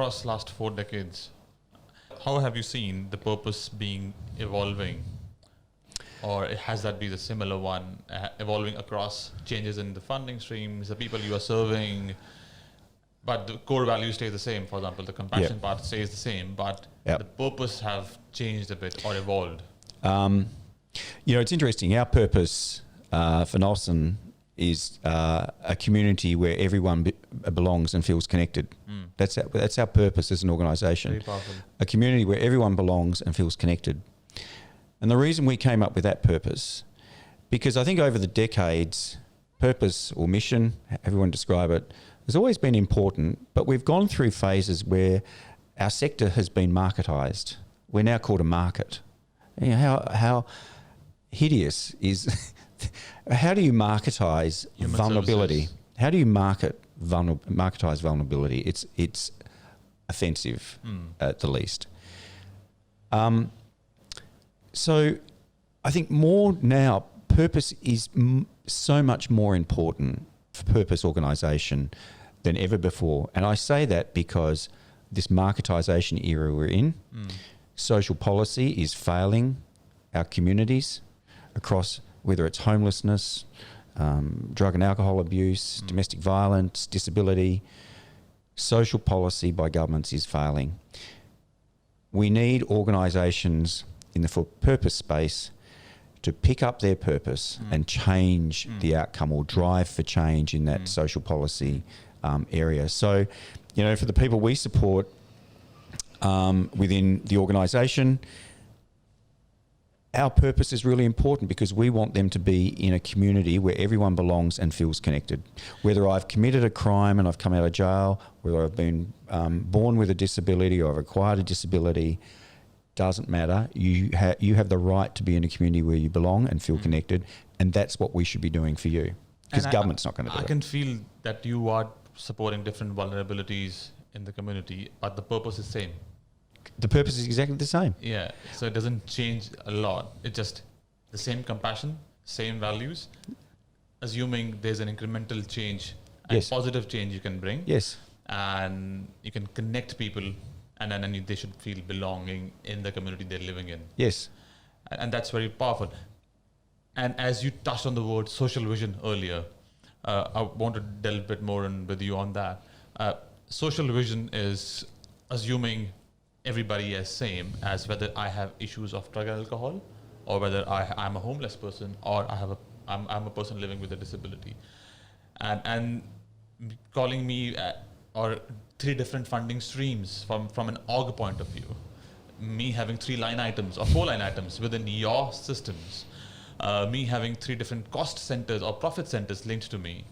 across last 4 decades, how have you seen the purpose being evolving? Or has that been a similar one, evolving across changes in the funding streams, the people you are serving, but the core value stays the same? For example, the compassion part stays the same, but the purpose have changed a bit or evolved. It's interesting. Our purpose for Nulsen is a community where everyone belongs and feels connected. That's our purpose as an organisation. Very powerful. A community where everyone belongs and feels connected. And the reason we came up with that purpose, because I think over the decades, purpose or mission, everyone describe it, has always been important, but we've gone through phases where our sector has been marketised. We're now called a market. How hideous is... How do you marketise vulnerability? Services. How do you marketise vulnerability? It's offensive at the least. So I think more now, purpose is so much more important for purpose organisation than ever before. And I say that because this marketisation era we're in, social policy is failing our communities across, whether it's homelessness, drug and alcohol abuse, domestic violence, disability. Social policy by governments is failing. We need organisations in the for-purpose space to pick up their purpose and change the outcome or drive for change in that social policy area. So, for the people we support within the organisation, our purpose is really important because we want them to be in a community where everyone belongs and feels connected. Whether I've committed a crime and I've come out of jail, whether I've been born with a disability or I've acquired a disability, doesn't matter. You have the right to be in a community where you belong and feel connected, and that's what we should be doing for you, because government's not going to do it. I can feel that you are supporting different vulnerabilities in the community, but the purpose is same. The purpose is exactly the same. Yeah, so it doesn't change a lot. It's just the same compassion, same values, assuming there's an incremental change and positive change you can bring. Yes. And you can connect people, and then they should feel belonging in the community they're living in. Yes. And that's very powerful. And as you touched on the word social vision earlier, I want to delve a bit more in with you on that. Social vision is assuming everybody is same, as whether I have issues of drug and alcohol, or whether I'm a homeless person, or I'm a person living with a disability, and calling me or 3 different funding streams from an org point of view, me having 3 line items or 4 line items within your systems, me having 3 different cost centers or profit centers linked to me,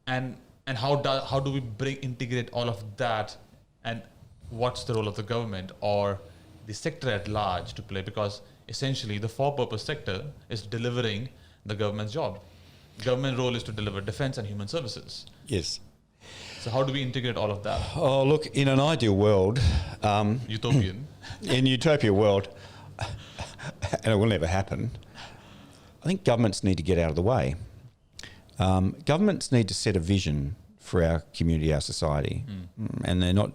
and how do we integrate all of that, and what's the role of the government or the sector at large to play? Because essentially the for-purpose sector is delivering the government's job. Government role is to deliver defense and human services. Yes. So how do we integrate all of that? Oh, look, in an ideal world... Utopian. In utopia world, and it will never happen, I think governments need to get out of the way. Governments need to set a vision for our community, our society. And they're not...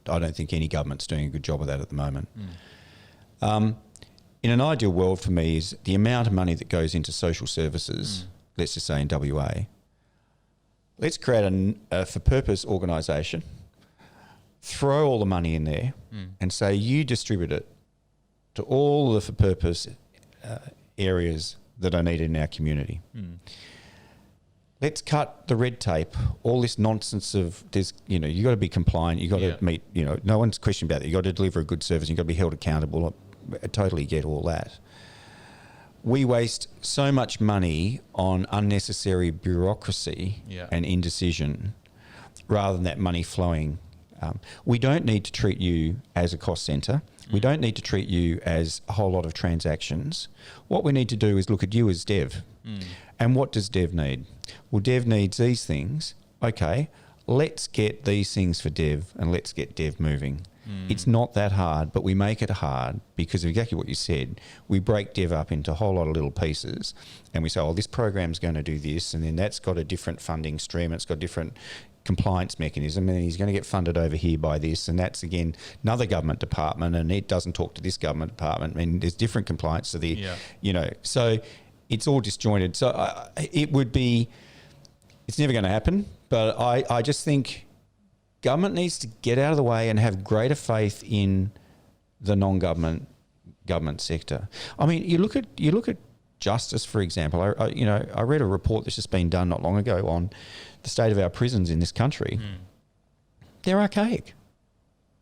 I don't think any government's doing a good job of that at the moment. In an ideal world for me is the amount of money that goes into social services, let's just say in WA. Let's create a for-purpose organisation, throw all the money in there and say you distribute it to all the for-purpose areas that are needed in our community. Let's cut the red tape, all this nonsense of there's, you got to be compliant, you got to meet, no one's questioning about that. You got to deliver a good service, you got to be held accountable. I totally get all that. We waste so much money on unnecessary bureaucracy and indecision rather than that money flowing. We don't need to treat you as a cost centre. We don't need to treat you as a whole lot of transactions. What we need to do is look at you as Dev. And what does Dev need? Well, Dev needs these things. Okay, let's get these things for Dev and let's get Dev moving. It's not that hard, but we make it hard because of exactly what you said. We break dev up into a whole lot of little pieces and we say, oh, this program's going to do this, and then that's got a different funding stream, it's got a different compliance mechanism, and he's going to get funded over here by this, and that's again another government department, and it doesn't talk to this government department. I mean, there's different compliance to the, so it's all disjointed. So it's never going to happen, but I just think government needs to get out of the way and have greater faith in the non-government government sector. I mean, you look at justice, for example. I read a report that's just been done not long ago on the state of our prisons in this country. They're archaic.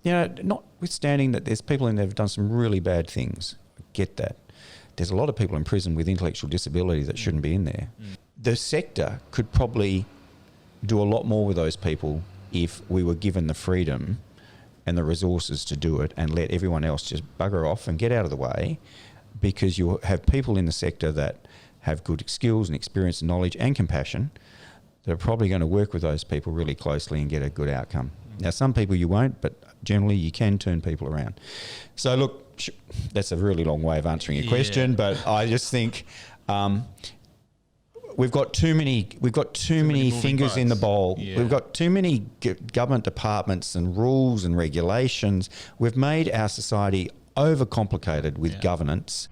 Notwithstanding that there's people in there who've done some really bad things. I get that. There's a lot of people in prison with intellectual disability that shouldn't be in there. The sector could probably do a lot more with those people if we were given the freedom and the resources to do it, and let everyone else just bugger off and get out of the way, because you have people in the sector that have good skills and experience and knowledge and compassion that are probably going to work with those people really closely and get a good outcome. Now, some people you won't, but generally you can turn people around. So look, that's a really long way of answering your question, but I just think we've got too many fingers parts in the bowl. Yeah. We've got too many government departments and rules and regulations. We've made our society overcomplicated with governance.